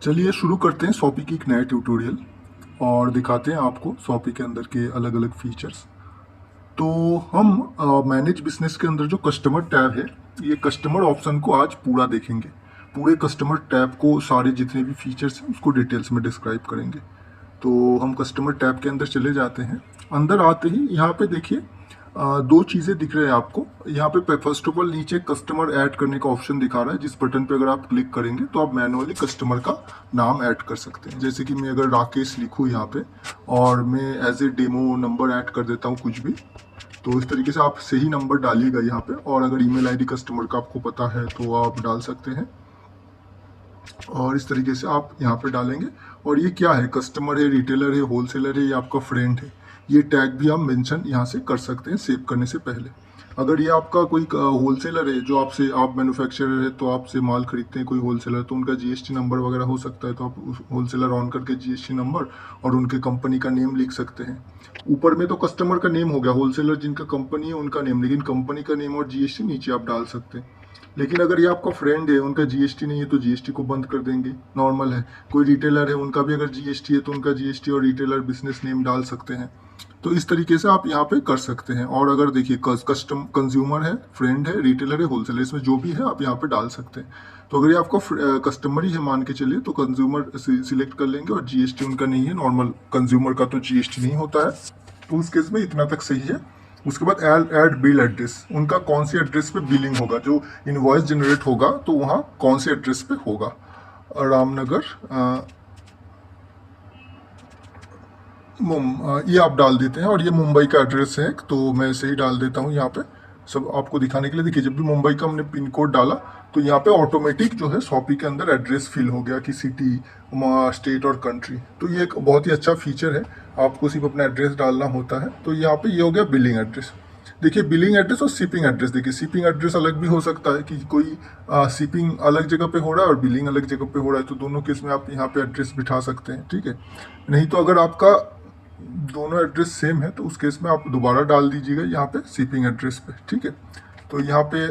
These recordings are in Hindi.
चलिए शुरू करते हैं शॉपी की एक नया ट्यूटोरियल और दिखाते हैं आपको शॉपी के अंदर के अलग अलग फीचर्स। तो हम मैनेज बिजनेस के अंदर जो कस्टमर टैब है, ये कस्टमर ऑप्शन को आज पूरा देखेंगे। पूरे कस्टमर टैब को सारे जितने भी फीचर्स हैं उसको डिटेल्स में डिस्क्राइब करेंगे। तो हम कस्टमर टैब के अंदर चले जाते हैं। अंदर आते ही यहाँ पे देखिए दो चीज़ें दिख रहे हैं आपको। यहाँ पे फर्स्ट ऑफ ऑल नीचे कस्टमर ऐड करने का ऑप्शन दिखा रहा है, जिस बटन पे अगर आप क्लिक करेंगे तो आप मैनुअली कस्टमर का नाम ऐड कर सकते हैं। जैसे कि मैं अगर राकेश लिखूँ यहाँ पे और मैं as a demo number add कर देता हूँ कुछ भी, तो इस तरीके से आप सही नंबर डालिएगा यहाँ पे। और अगर ईमेल आईडी कस्टमर का आपको पता है तो आप डाल सकते हैं और इस तरीके से आप यहाँ पे डालेंगे। और ये क्या है, कस्टमर है, रिटेलर है, होलसेलर है या आपका फ्रेंड है, ये टैग भी आप मेंशन यहाँ से कर सकते हैं सेव करने से पहले। अगर ये आपका कोई होलसेलर है जो आपसे, आप मैन्युफैक्चरर है तो आपसे माल खरीदते हैं कोई होलसेलर, तो उनका जीएसटी नंबर वगैरह हो सकता है, तो आप उस होलसेलर ऑन करके जीएसटी नंबर और उनके कंपनी का नेम लिख सकते हैं। ऊपर में तो कस्टमर का नेम हो गया, होलसेलर जिनका कंपनी है उनका नेम, लेकिन कंपनी का नेम और जीएसटी नीचे आप डाल सकते हैं। लेकिन अगर ये आपका फ्रेंड है, उनका जीएसटी नहीं है तो जीएसटी को बंद कर देंगे, नॉर्मल है। कोई रिटेलर है, उनका भी अगर जीएसटी है तो उनका जीएसटी और रिटेलर बिजनेस नेम डाल सकते हैं। तो इस तरीके से आप यहाँ पे कर सकते हैं। और अगर देखिए कस्टम कंज्यूमर है, फ्रेंड है, रिटेलर है, होलसेलर, इसमें जो भी है आप यहाँ पे डाल सकते हैं। तो अगर ये आपका कस्टमर ही है मान के चलिए, तो कंज्यूमर सिलेक्ट कर लेंगे और जीएसटी उनका नहीं है, नॉर्मल कंज्यूमर का तो जीएसटी नहीं होता है, तो उस केस में इतना तक सही है। उसके बाद ऐड बिल एड्रेस, उनका कौन सी एड्रेस पे बिलिंग होगा, जो इनवॉइस जनरेट होगा तो वहाँ कौन से एड्रेस पे होगा। रामनगर ये आप डाल देते हैं और ये मुंबई का एड्रेस है, तो मैं सही डाल देता हूँ यहाँ पे सब आपको दिखाने के लिए। देखिए जब भी मुंबई का हमने पिन कोड डाला तो यहाँ पे ऑटोमेटिक जो है शॉपी के अंदर एड्रेस फिल हो गया कि सिटी, स्टेट और कंट्री। तो ये एक बहुत ही अच्छा फीचर है, आपको सिर्फ अपना एड्रेस डालना होता है। तो यहाँ पे ये हो गया बिलिंग एड्रेस। देखिए बिलिंग एड्रेस और शिपिंग एड्रेस, देखिए शिपिंग एड्रेस अलग भी हो सकता है कि कोई शिपिंग अलग जगह पे हो रहा है और बिलिंग अलग जगह पे हो रहा है, तो दोनों केस में आप यहाँ पे एड्रेस बिठा सकते हैं, ठीक है। नहीं तो अगर आपका दोनों एड्रेस सेम है तो उस केस में आप दोबारा डाल दीजिएगा यहाँ पे शिपिंग एड्रेस पे, ठीक है। तो यहाँ पे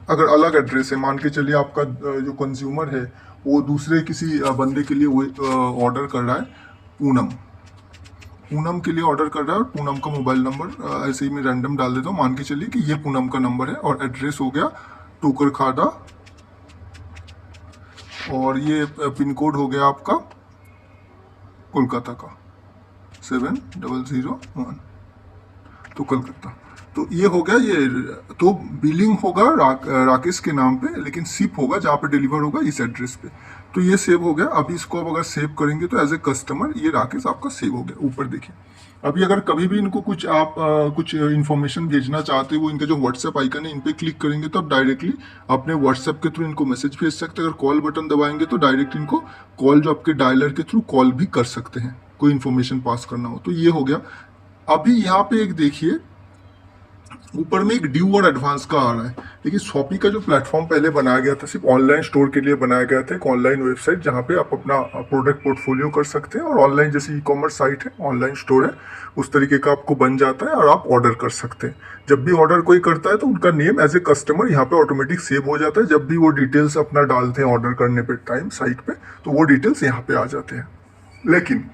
अगर अलग एड्रेस है, मान के चलिए आपका जो कंज्यूमर है वो दूसरे किसी बंदे के लिए वो ऑर्डर कर रहा है, पूनम पूनम के लिए ऑर्डर कर रहा है, और पूनम का मोबाइल नंबर ऐसे ही मैं रैंडम डाल देता हूँ। मान के चलिए कि ये पूनम का नंबर है और एड्रेस हो गया टोकरखाड़ा, और ये पिन कोड हो गया आपका कोलकाता का 7001, तो कलकत्ता। तो ये हो गया ये। तो बिलिंग होगा राकेश के नाम पे, लेकिन शिप होगा जहाँ पे डिलीवर होगा इस एड्रेस पे। तो ये सेव हो गया। अभी इसको अब अगर सेव करेंगे तो एज ए कस्टमर ये राकेश आपका सेव हो गया। ऊपर देखिए, अभी अगर कभी भी इनको कुछ आप कुछ इन्फॉर्मेशन भेजना चाहते हो, वो इनका जो व्हाट्सएप आइकन है इन पे क्लिक करेंगे तो आप डायरेक्टली अपने व्हाट्सएप के थ्रू इनको मैसेज भेज सकते हैं। अगर कॉल बटन दबाएंगे तो डायरेक्ट इनको कॉल, जो आपके डायलर के थ्रू कॉल भी कर सकते हैं, कोई इन्फॉर्मेशन पास करना हो। तो ये हो गया। अभी यहाँ पे एक देखिए, ऊपर में एक ड्यू और एडवांस का आ रहा है। देखिए शॉपी का जो प्लेटफॉर्म पहले बनाया गया था सिर्फ ऑनलाइन स्टोर के लिए बनाया गया था, एक ऑनलाइन वेबसाइट जहाँ पे आप अपना प्रोडक्ट पोर्टफोलियो कर सकते हैं, और ऑनलाइन जैसे ई कॉमर्स साइट है, ऑनलाइन स्टोर है, उस तरीके का आपको बन जाता है और आप ऑर्डर कर सकते हैं। जब भी ऑर्डर कोई करता है तो उनका नेम एज ए कस्टमर यहाँ पे ऑटोमेटिक सेव हो जाता है। जब भी वो डिटेल्स अपना डालते हैं ऑर्डर करने पे टाइम साइट पे, तो वो डिटेल्स यहाँ पे आ जाते हैं। लेकिन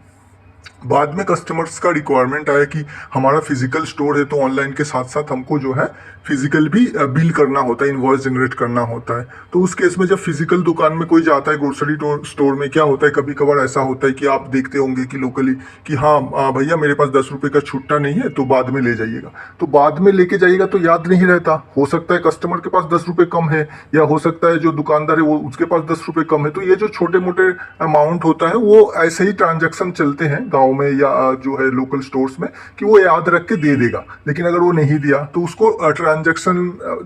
बाद में कस्टमर्स का रिक्वायरमेंट आया कि हमारा फिजिकल स्टोर है तो ऑनलाइन के साथ साथ हमको जो है फिजिकल भी बिल करना होता है, इनवॉइस जनरेट करना होता है। तो उस केस में जब फिजिकल दुकान में कोई जाता है, ग्रोसरी स्टोर में क्या होता है, कभी कभार ऐसा होता है कि आप देखते होंगे कि लोकली कि हाँ भैया मेरे पास 10 रुपये का छुट्टा नहीं है तो बाद में ले जाइएगा। तो बाद में लेके जाइएगा तो याद नहीं रहता, हो सकता है कस्टमर के पास 10 रुपये कम है, या हो सकता है जो दुकानदार है वो उसके पास 10 रुपये कम है। तो ये जो छोटे मोटे अमाउंट होता है वो ऐसे ही ट्रांजेक्शन चलते हैं गाँव में या जो है लोकल स्टोर्स में, कि वो याद रख के दे देगा। लेकिन अगर वो नहीं दिया तो उसको ट्रांजैक्शन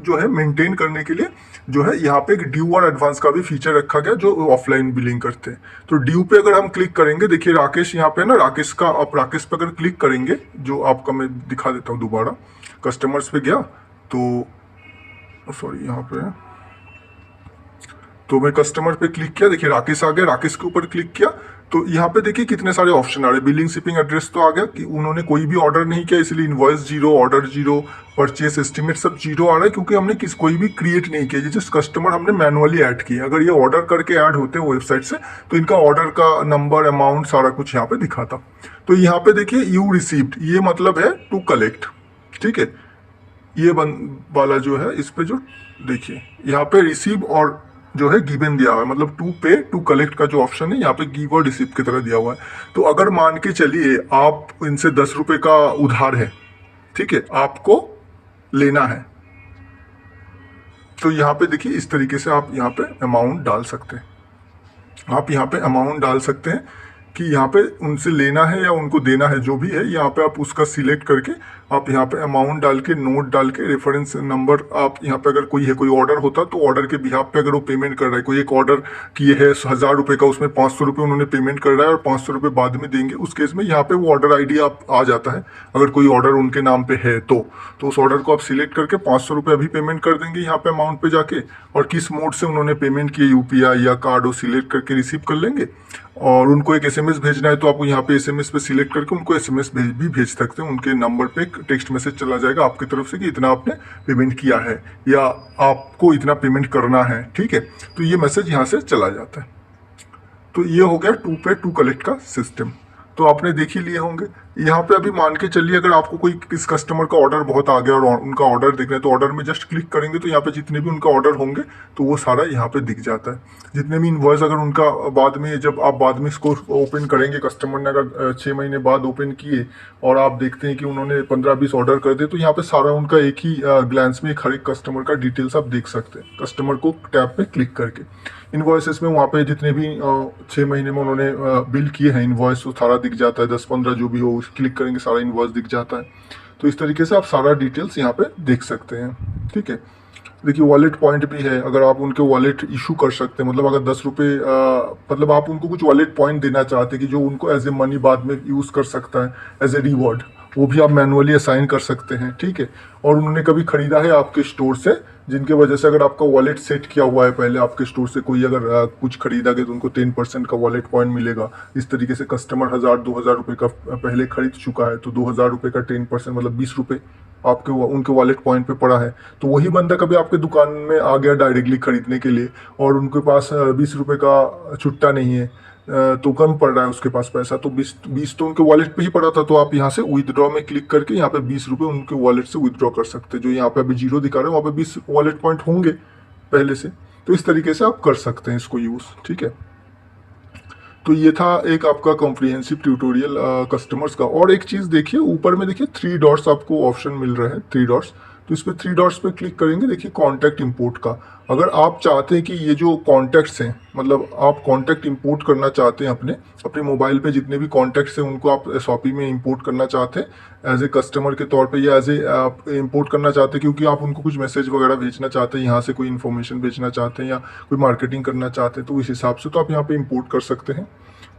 जो है मेंटेन करने के लिए जो है यहाँ पे एक ड्यू और एडवांस का भी फीचर रखा गया जो ऑफलाइन बिलिंग करते हैं। तो ड्यू पे अगर हम क्लिक करेंगे, देखिए राकेश यहाँ पे ना, राकेश का, आप राकेश पे अगर क्लिक करेंगे, जो आपका मैं दिखा देता हूँ दोबारा, कस्टमर्स पे गया तो सॉरी यहाँ पे तो मैं कस्टमर पे क्लिक किया, देखिए राकेश आ गया, राकेश के ऊपर क्लिक किया तो यहाँ पे देखिए कितने सारे ऑप्शन आ रहे हैं। बिलिंग शिपिंग एड्रेस तो आ गया कि उन्होंने कोई भी ऑर्डर नहीं किया, इसलिए invoice zero, order zero, purchase estimate सब जीरो आ रहा है, क्योंकि हमने कोई भी क्रिएट नहीं किया, ये जस्ट कस्टमर हमने मैनुअली ऐड किया। अगर ये ऑर्डर करके ऐड होते वेबसाइट से तो इनका ऑर्डर का नंबर, अमाउंट सारा कुछ यहाँ पे दिखाता। तो यहाँ पे देखिए यू रिसीव्ड, ये मतलब है टू कलेक्ट, ठीक है। ये वाला जो है इस पे जो देखिए यहाँ पे रिसीव और जो है गिवन दिया हुआ है, मतलब टू पे टू कलेक्ट का जो ऑप्शन है यहाँ पे गिव और रिसीव की तरह दिया हुआ है। तो अगर मान के चलिए आप इनसे 10 रुपए का उधार है, ठीक है, आपको लेना है, तो यहाँ पे देखिए इस तरीके से आप यहाँ पे अमाउंट डाल सकते हैं। आप यहाँ पे अमाउंट डाल सकते हैं कि यहाँ पे उनसे लेना है या उनको देना है, जो भी है यहाँ पे आप उसका सिलेक्ट करके आप यहाँ पे अमाउंट डाल के, नोट डाल के, रेफरेंस नंबर आप यहाँ पे, अगर कोई है, कोई ऑर्डर होता तो ऑर्डर के बिहाफ पे अगर वो पेमेंट कर रहा है, कोई एक ऑर्डर किए है 1000 रुपये का, उसमें 500 रुपये उन्होंने पेमेंट कर रहा है और 500 रुपये बाद में देंगे, उस केस में यहाँ पे वो ऑर्डर आईडी आप आ जाता है। अगर कोई ऑर्डर उनके नाम पे है तो उस ऑर्डर को आप सिलेक्ट करके 500 रुपये अभी पेमेंट कर देंगे यहाँ पे अमाउंट पे जाके, और किस मोड से उन्होंने पेमेंट किए, यूपीआई या कार्ड, वो सिलेक्ट करके रिसीव कर लेंगे। और उनको एक एसएमएस भेजना है तो आपको यहाँ पे एसएमएस पे सिलेक्ट करके उनको एसएमएस भी भेज सकते हैं। उनके नंबर पे एक टेक्स्ट मैसेज चला जाएगा आपकी तरफ से कि इतना आपने पेमेंट किया है या आपको इतना पेमेंट करना है, ठीक है। तो ये मैसेज यहाँ से चला जाता है। तो ये हो गया टू पे टू कलेक्ट का सिस्टम, तो आपने देख ही लिए होंगे। यहाँ पे अभी मान के चलिए अगर आपको कोई किस कस्टमर का ऑर्डर बहुत आ गया और उनका ऑर्डर देखना है तो ऑर्डर में जस्ट क्लिक करेंगे तो यहाँ पे जितने भी उनका ऑर्डर होंगे तो वो सारा यहाँ पे दिख जाता है। जितने भी इनवॉइस अगर उनका बाद में, जब आप बाद में इसको ओपन करेंगे, कस्टमर ने अगर 6 महीने बाद ओपन किए और आप देखते हैं कि उन्होंने 15-20 ऑर्डर कर दिए, तो यहाँ पे सारा उनका एक ही ग्लैंस में हर एक कस्टमर का डिटेल्स आप देख सकते हैं कस्टमर को टैब पे क्लिक करके। इनवॉइसेस में वहाँ पे जितने भी 6 महीने में उन्होंने बिल किए हैं इनवॉइस, वो सारा दिख जाता है, 10-15 जो भी हो क्लिक करेंगे सारा इनवॉइस दिख जाता है। तो इस तरीके से आप सारा डिटेल्स यहाँ पे देख सकते हैं, ठीक है। देखिए वॉलेट पॉइंट भी है, अगर आप उनके वॉलेट इशू कर सकते हैं, मतलब अगर 10 रुपये मतलब आप उनको कुछ वॉलेट पॉइंट देना चाहते हैं कि जो उनको एज ए मनी बाद में यूज़ कर सकता है एज ए रिवॉर्ड, वो भी आप मैनुअली असाइन कर सकते हैं, ठीक है। और उन्होंने कभी खरीदा है आपके स्टोर से, जिनके वजह से अगर आपका वॉलेट सेट किया हुआ है पहले आपके स्टोर से, कोई अगर कुछ खरीदा गया तो उनको 10% का वॉलेट पॉइंट मिलेगा। इस तरीके से कस्टमर 1000-2000 रुपये का पहले खरीद चुका है तो 2000 रुपये का 10% मतलब 20 रुपये आपके उनके वॉलेट पॉइंट पे पड़ा है। तो वही बंदा कभी आपके दुकान में आ गया डायरेक्टली खरीदने के लिए और उनके पास 20 रुपये का छुट्टा नहीं है, तो कम पड़ रहा है उसके पास पैसा, तो 20 तो उनके वॉलेट पे ही पड़ा था, तो आप यहाँ से विदड्रॉ में क्लिक करके यहाँ पे 20 रुपये उनके वॉलेट से विदड्रॉ कर सकते हैं। जो यहाँ पे अभी जीरो दिखा रहे हैं वहाँ पे 20 वॉलेट पॉइंट होंगे पहले से, तो इस तरीके से आप कर सकते हैं इसको यूज़, ठीक है। तो ये था एक आपका कॉम्प्रिहेंसिव ट्यूटोरियल कस्टमर्स का। और एक चीज़ देखिए ऊपर में, देखिए 3 डॉट्स आपको ऑप्शन मिल रहे हैं, 3 डॉट्स, तो इस पर 3 डॉट्स पे क्लिक करेंगे, देखिए कॉन्टैक्ट इंपोर्ट का। अगर आप चाहते हैं कि ये जो कॉन्टैक्ट्स हैं, मतलब आप कॉन्टैक्ट इंपोर्ट करना चाहते हैं अपने मोबाइल पे जितने भी कॉन्टैक्ट्स हैं उनको आप शॉपी में इंपोर्ट करना चाहते हैं एज ए कस्टमर के तौर पे, या एज ए आप इंपोर्ट करना चाहते हैं क्योंकि आप उनको कुछ मैसेज वगैरह भेजना चाहते हैं, यहाँ से कोई इन्फॉर्मेशन भेजना चाहते हैं या कोई मार्केटिंग करना चाहते हैं, तो इस हिसाब से तो आप यहाँ पे इंपोर्ट कर सकते हैं।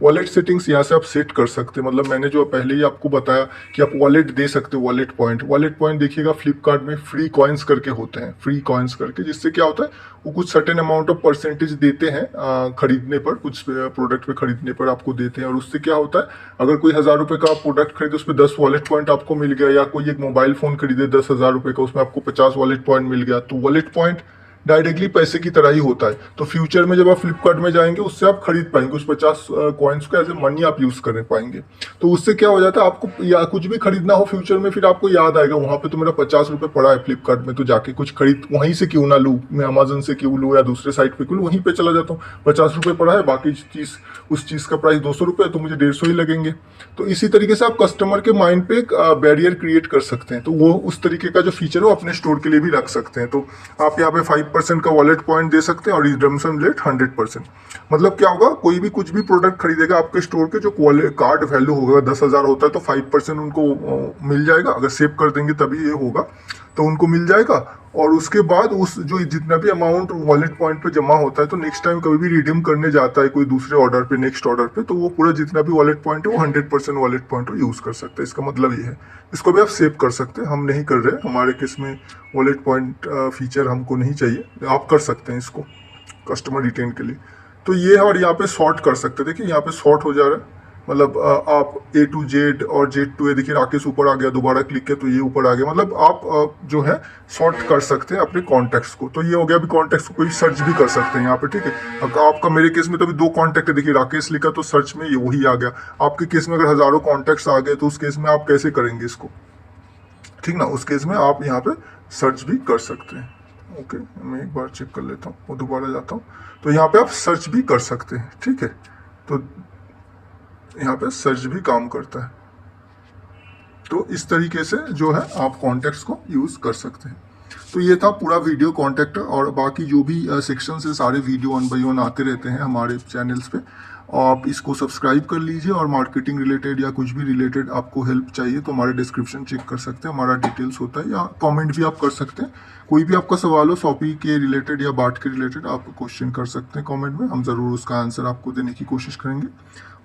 वॉलेट सेटिंग्स यहाँ से आप सेट कर सकते हैं, मतलब मैंने जो पहले ही आपको बताया कि आप वॉलेट दे सकते हो, वॉलेट पॉइंट देखिएगा फ्लिपकार्ट में फ्री कॉइन्स करके होते हैं, फ्री कॉइन्स करके, जिससे क्या होता है वो कुछ सर्टेन अमाउंट ऑफ परसेंटेज देते हैं खरीदने पर, कुछ प्रोडक्ट पे खरीदने पर आपको देते हैं। और उससे क्या होता है अगर कोई 1000 रुपये का प्रोडक्ट खरीदे उस पर 10 वॉलेट पॉइंट आपको मिल गया, या कोई एक मोबाइल फ़ोन खरीदे 10,000 रुपये का उसमें आपको 50 वॉलेट पॉइंट मिल गया, तो वॉलेट पॉइंट डायरेक्टली पैसे की तरह ही होता है। तो फ्यूचर में जब आप फ्लिपकार्ट में जाएंगे उससे आप खरीद पाएंगे, उस 50 कॉइन्स को एज ए मनी आप यूज़ कर पाएंगे। तो उससे क्या हो जाता है आपको या कुछ भी खरीदना हो फ्यूचर में, फिर आपको याद आएगा वहाँ पे तो मेरा 50 रुपये पड़ा है फ्लिपकार्ट में, तो जाके कुछ खरीद वहीं से क्यों ना लूँ, मैं अमेजन से क्यों लूँ या दूसरे साइट पर क्यों लूँ, वहीं पर चला जाता हूँ। 50 रुपये पड़ा है, बाकी चीज़ उस चीज़ का प्राइस 200 रुपये, तो मुझे 150 ही लगेंगे। तो इसी तरीके से आप कस्टमर के माइंड पे एक बैरियर क्रिएट कर सकते हैं। तो वो उस तरीके का जो फीचर है वो अपने स्टोर के लिए भी रख सकते हैं। तो आप यहाँ पे 5% का वॉलेट पॉइंट दे सकते हैं और रिडम्पशन रेट 100%। मतलब क्या होगा, कोई भी कुछ भी प्रोडक्ट खरीदेगा आपके स्टोर के, जो कार्ड वैल्यू होगा 10,000 होता है तो 5% उनको मिल जाएगा। अगर सेव कर देंगे तभी ये होगा, तो उनको मिल जाएगा। और उसके बाद उस जो जितना भी अमाउंट वॉलेट पॉइंट पे जमा होता है, तो नेक्स्ट टाइम कभी भी रिडीम करने जाता है कोई दूसरे ऑर्डर पे, नेक्स्ट ऑर्डर पे, तो वो पूरा जितना भी वॉलेट पॉइंट है वो 100% वॉलेट पॉइंट यूज़ कर सकते हैं। इसका मतलब ये है, इसको भी आप सेव कर सकते हैं। हम नहीं कर रहे, हमारे केस में वॉलेट पॉइंट फीचर हमको नहीं चाहिए, आप कर सकते हैं इसको, कस्टमर रिटेन के लिए। तो ये है, और यहाँ पे सॉर्ट कर सकते हैं, देखिए यहाँ पे सॉर्ट हो जा रहा है, मतलब आप A to Z और Z to A, देखिए राकेश ऊपर आ गया, दोबारा क्लिक किया तो ये ऊपर आ गया, मतलब आप जो है सॉर्ट कर सकते हैं अपने कॉन्टैक्ट्स को। तो ये हो गया, अभी कॉन्टैक्ट्स को कोई सर्च भी कर सकते हैं यहाँ पे, ठीक है। आपका, मेरे केस में तो अभी 2 कॉन्टैक्ट है, देखिए राकेश लिखा तो सर्च में ये वही आ गया। आपके केस में अगर हज़ारों कॉन्टैक्ट्स आ गए तो उस केस में आप कैसे करेंगे इसको, ठीक ना। उस केस में आप यहाँ पे सर्च भी कर सकते हैं। ओके, मैं एक बार चेक कर लेता हूँ, वो दोबारा जाता हूँ, तो यहाँ पे आप सर्च भी कर सकते हैं, ठीक है। तो यहाँ पे सर्च भी काम करता है। तो इस तरीके से जो है आप कॉन्टैक्ट्स को यूज़ कर सकते हैं। तो ये था पूरा वीडियो कॉन्टैक्ट, और बाकी जो भी सेक्शन है सारे वीडियो 1 बाय 1 आते रहते हैं हमारे चैनल्स पे। आप इसको सब्सक्राइब कर लीजिए, और मार्केटिंग रिलेटेड या कुछ भी रिलेटेड आपको हेल्प चाहिए तो हमारे डिस्क्रिप्शन चेक कर सकते हैं, हमारा डिटेल्स होता है, या कमेंट भी आप कर सकते हैं। कोई भी आपका सवाल हो शॉपी के रिलेटेड या बाट के रिलेटेड, आप क्वेश्चन कर सकते हैं कमेंट में, हम ज़रूर उसका आंसर आपको देने की कोशिश करेंगे।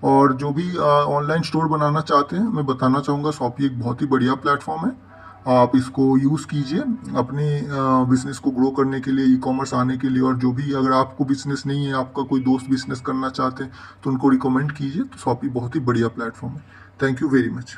और जो भी ऑनलाइन स्टोर बनाना चाहते हैं, मैं बताना चाहूँगा शॉपी एक बहुत ही बढ़िया प्लेटफॉर्म है। आप इसको यूज़ कीजिए अपने बिज़नेस को ग्रो करने के लिए, ई-कॉमर्स आने के लिए। और जो भी, अगर आपको बिज़नेस नहीं है, आपका कोई दोस्त बिज़नेस करना चाहते हैं तो उनको रिकमेंड कीजिए। तो शॉपी बहुत ही बढ़िया प्लेटफॉर्म है। Thank you very much.